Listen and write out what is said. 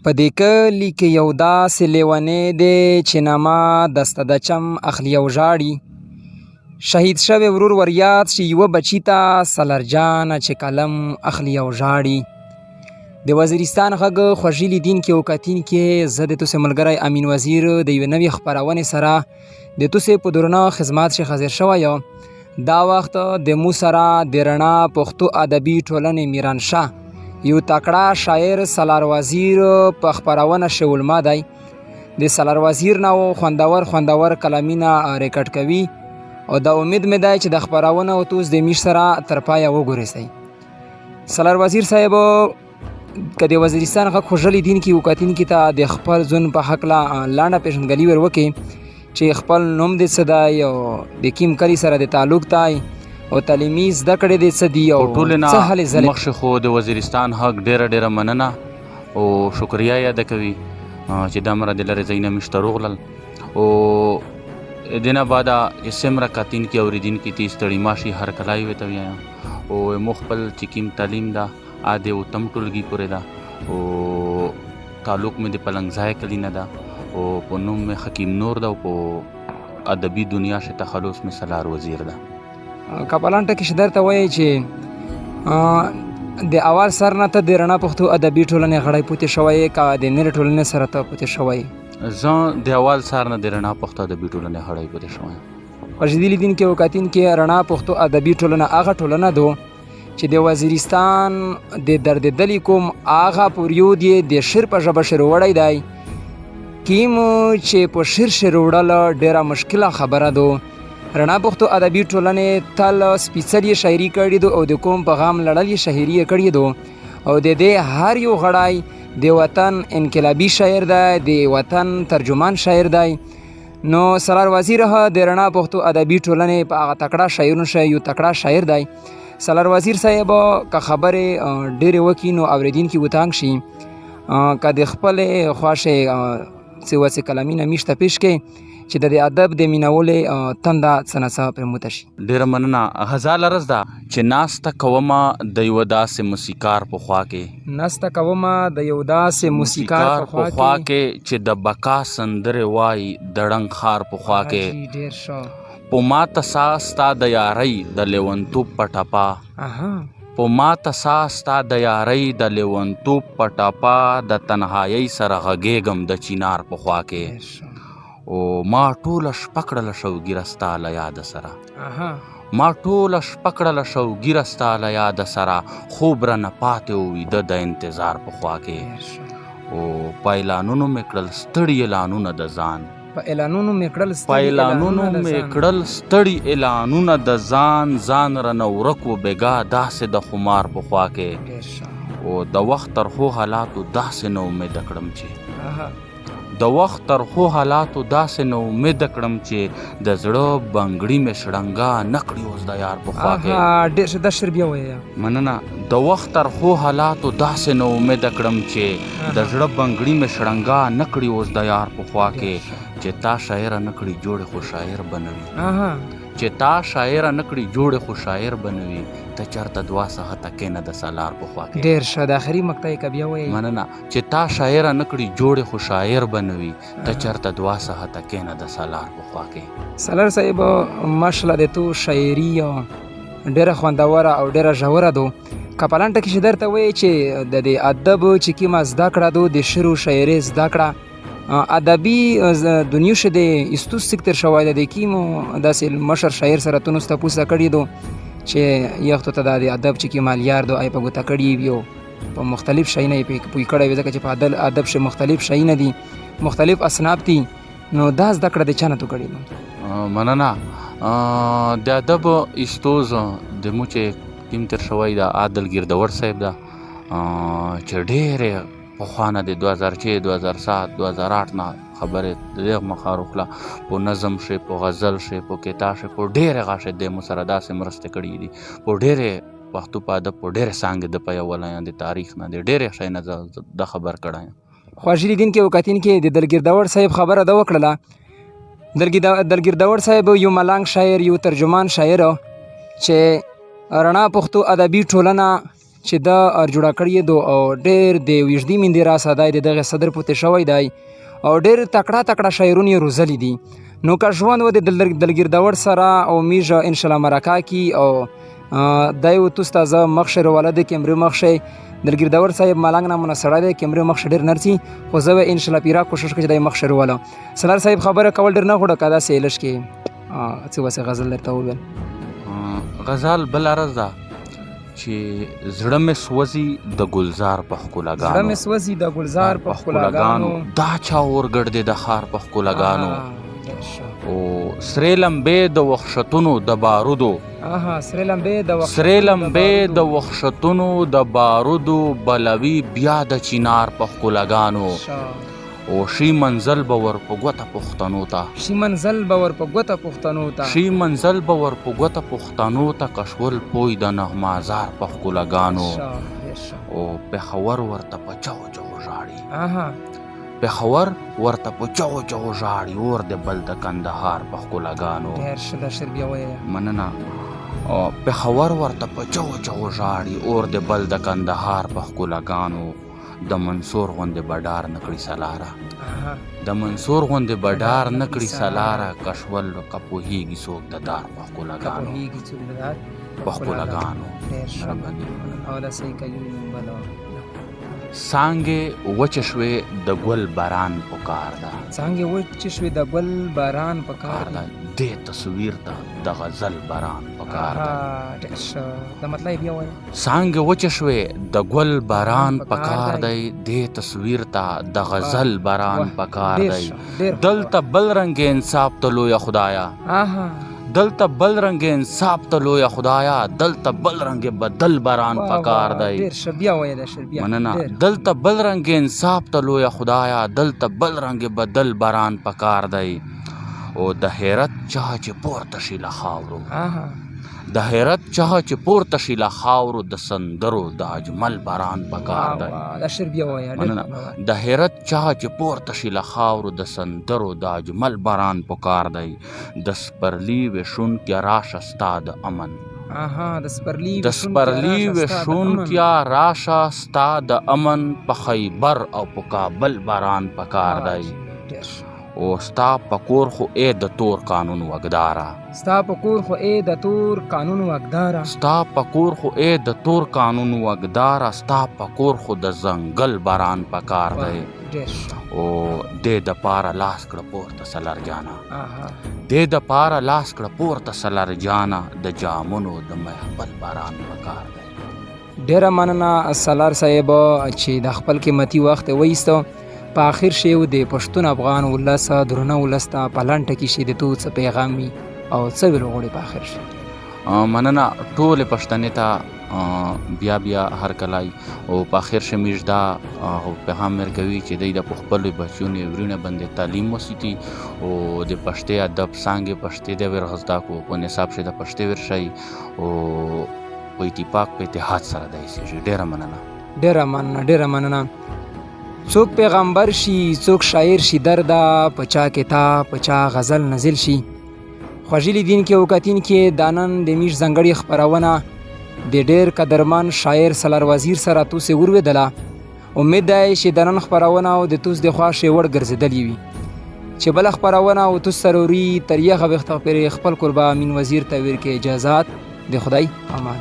په دې کلي کې یو داسې لیونی دی چې نامه دسته د چم اخلي او ژاړي. شهید شوی ورور ور یاد شي یوه بچي ته سلرجانه چې قلم اخلي او ژاړي. د وزیرستان غږ خوږي لیدونکي او کتونکي زه د تاسو ملګری امین وزیر د یوې نوې خپرونې سره د تاسو په درنه خدمت کې حاضر شوی یم. دا وخت د مو سره د رڼا پښتو ادبي ټولنې میرانشاه یو تکړه شاعر سالار وزیر په خپرونه شولما دی. د سالار وزیر نه خوندور کلامونه ریکارډ کوي او دا امید مې دی چې د خپرونه او توس د میش سره تر پایه وګورئ. سالار وزیر صاحب که د وزیرستان غږ خوږ لیدونکي او کتونکي ته د خپل ژوند په هکله لنډه پیژندګلي ور وکړي چې خپل نوم دې څه دی او د کوم کلي سره د تعلق دی او تعلیمي زده کړې دې څه دي او څه هلې ځلې. مخکې خو د وزیرستان حق ډېره مننه او شکریه یاده کوي چې دومره د لرې ځایونه موږ ته راغلل او د نه بعده چې څومره کتونکي اورېدونکي دي ستړي مه شي هرکلی ورته وایم او موږ خپل چې کوم تعلیم ده د اوتم ټولګي پورې ده او تعلق مې د پلنګ ځای کلي نه ده او په نوم مې حکیم نور ده او په ادبي دنیا شه تخلص مې سالار وزیر ده. کپلان ټکي چې درته وایي چې د اول سر نه ته د رڼا پښتو ادبي ټولنې غړی پوتې شوی که د نورې ټولنې سره ته پوتې شوی؟ زه د اول سر نه د رڼا پښتو ادبي ټولنې غړی پوتې شوی یم. خوږدي لیدونکي او کتونکي رڼا پښتو ادبي ټولنه هغه ټولنه ده چې د وزیرستان د دردېدلي کوم هغه پریود یې د شعر په ژبه شعر وړی دی کیم چې په شعر شعر وړل ډېره مشکله خبره ده. رڼا پښتو ادبي ټولنې تل سپېڅلې شاعري کړې ده او د قوم په غم لړل یې شاعري یې کړې ده او د دې هر یو غړی د وطن انقلابي شاعر دی، د وطن ترجمان شاعر دی. نو سالار وزیر د رڼا پښتو ادبي ټولنې په هغه تکړه شاعرونو شه یو تکړه شاعر دی. سالار وزیر صاحب که خبرې ډېرې وکړي نو اورېدونکي وتانګ شي که د خپلې خوښې څه وڅې کلامونه موږ ته پیش کړي چې د ادب د مینولې تنده څه نه څه پرې موته شي. ډېره مننه. غزاله رز ده چې ناسته کومه د یوه داسې موسیقار په خوا کې ناسته کومه د یو داسې موسیقار په خوا کې چې د بقا سندرې وایي د ړنګ خار په خوا کې ډېر ښه په ماته سا ستا د یارۍ د لیونتوب په ټپه په ماته سا ستا د یارۍ د لیونتوب په ټپه د تنهایۍ سره غږېږم د چینار په خوا کې او ما ټوله شپه کړله شوګیره ستا له یاده سره ما ټوله شپه کړله شوګیره ستا له یاده سره خوب رانه پاتې وویده د انتظار په خوا کې او په اعلانونو مې کړل ستړي اعلانونه د ځان په اعلانونو مې کړل ستړي اعلانونه د ځان رانه ورک و بېګا داسې د خمار په خوا کې او د وخت تر ښو حالاتو داسې نه امیده کړم چې د وخت تر ښو حالاتو داسې نه امیده کړم چې د زړه بنګړي مې شړنګا نه کړي اوس د یار په خوا کې. ډېر ښه دا شعر بیا وایه. مننه. د وخت تر ښو حالاتو داسې نه امیده کړم چې د زړه بنګړي مې شړنګا نه کړي اوس د یار په خوا کې چې تا شاعره نه کړي جوړې خو شاعر بنوي چې تا شاعره نه کړي جوړې خو شاعر بنوي ته چېرته 2 ساعته کښېنه د سالار په خوا کې. ډېر ښه د آخري مقطع یې که بیا وایي. مننه. چې تا شاعره نه کړي جوړې خو شاعر بنوي ته چېرته 2 ساعته کښېنه د سالار په خوا کې. سالار صاحب ماشاءالله د تو شاعري ډېره خوندوره او ډېره ژوره ده. که په لنډه کې چې درته وایي چې د دې ادب چې کومه زده کړه ده د شعر و شاعرۍ زده کړه ادبي دنیا شه د استوس سکتر شوی ده د کومو داسې مشر شاعر سره تو نسته پوسه کړې ده چې یختو ته د ادب چې کوم مالیار ده ای په ګوته کړي وي په مختلف شیونه یې پوی کړی وي ځکه چې په ادب شه مختلف شیونه دي مختلف اصناف دي نو دا زده کړه د چا نه تو کړې ده؟ مننه. د ادب استوز د مو چې کوم تر شوی ده عادل ګردور صاحب ده چې ډېرې پخوانه د 2006 2007 2008 نه خبرې د دغه مخه وکړه په نظم شي په غزل شي په کتاب شي په ډېرې غاښې د مو سره داسې مرستې کړي دي په ډېرې پښتو په ادب په ډېرې څانګې د په یو ولایم د تاریخ نه د ډېرې شی نه د خبر کړی یم. خوږي لیدونکي او کتونکي د دلګردور صاحب خبره ده وکړله. دلګردور صاحب یو ملنګ شاعر یو ترجمان شاعر چې رڼا پښتو ادبي ټولنه چې دا جوړه کړی دو او ډېر د وجدي مندې راسه دی د دغه صدر پوتې شوی دی او ډېر تکړه تکړه شاعرونه یې روزلي دي. نو که ژوند و د دلګیر داور سره او میژ انشاءالله مرکه کی او دی و تو ستازه مخشه روله د کیمرې مخشه دلګیر داور صاحب ملنګ نامونه سړی دی کیمرې مخشه ډېر نرسي خو زه به انشاءالله پیرا کوشش کوم چې دی مخشه روله. سالار صاحب خبره کول ډېر نه غوړه که داسې لږ کې څه وسې غزل درته وویل. غزل بل عرض ده چې زړه مې سوځي د ګلزار په ښکلاګانو زړه مې سوځي د ګلزار په ښکلاګانو دا چا اورګړ دی د ښار په ښکلاګانو او سرې لمبې د وحشتونو د بارودو سرې لمبې د وحشتونو د بارودو بلوي بیا د چینار په ښکلاګانو او شي منزل به ور په ګوته پښتنو ته شي منزل به ور په ګوته پښتنو ته شي منزل به ور په ګوته پښتنو ته کشول پوی د نغمازار په ښکلاګانو او پېښور ورته په چغو چغو ژاړي پېښور ورته په چغو چغو ژاړي اور د بل د کندهار په ښکلاګانو ډېر ښه دا شعر بیا وایه مننه پېښور ورته په چغو چغو ژاړي اور د بل د کندهار په ښکلاګانو د منصور غوندې بډار نکړي سلاره د منصور غوندې بډار نکړي سلاره کشول که پوهېږي څوک د دار په ښکلاګانو په ښکلاګانو څانګې وچې شوې د ګل باران پکار ده څانګې وچې شوې د ګل باران پکار ده دې تصویر ته د غزل باران پکار ده د مطلب بیا وایه څانګې وچې شوې د ګل باران پکار دی دې تصویر ته د غزل باران پکار دی دلته بل رنګ انصاف ته لویه خدایا دلته بل رنګ انصاف ته لویه خدایا دلته بل رنګ بدل باران پکار دی مننه دلته بل رنګ انصاف ته لویه خدایا دلته بل رنګ بدل باران پکار دی او د حیرت چا چې پورته شي له خاورو د حیرت چا چې پورته شي له خاورو د سندرو د اجمل باران پکار دی د حیرت چا چې پورته شي له خاورو د سندرو د اجمل باران پکار دی د سپرلي ویشونکي راشه ستا د امن د سپرلي ویشونکي راشه ستا د امن په خیبر او په کابل باران پکار دی او ستا په کور خو ای د تور قانون وګداره ستا په کور خو ای د تور قانون وګداره ستا په کور خو ای د تور قانون وګداره ستا په کور خو د ځنګل باران پکار دی او دې د پاره لاس کړه پورته سلر جانا دې د پاره لاس کړه پورته سلر جانا د جامونو د محفل باران پکار دی. ډېره مننه سالار صاحب چې د خپل قیمتي وخت وایسته په آخر شی د پښتون افغان ولس درونه ولس ته په لنډه کې شي د تو څه پیغام وي او څه ویل غواړي په آخر شي؟ مننه ټولې پښتنې ته بیا بیا هر کلی او په آخر شي موږ دا پیغام ورکوي چې دوی د خپلو بچیو وروڼه باندې تعلیم وسیتي او د پښتې ادب څانګې پښتې د ور زده کو په نصاب شي د پښتې ور شي او په اتفاق په اتحاد سره دی شي. ډېره مننه څوک پیغمبر شي څوک شاعر شي درده په چا کتاب په چا غزل نازل شي خوږی لیدونکي او کتونکي دا نن د میش ځانګړې خپرونه د ډېر قدرمن شاعر سالار وزیر سره توسې ورویدله امید دی چې د نن خپرونه او د توس د خوا شیوړ ګرځېدلې وي چې بله خپرونه او توس سروري تر یغه وخته پورې خپل کوربه امین وزیر ته ورکړي اجازات د خدای امان.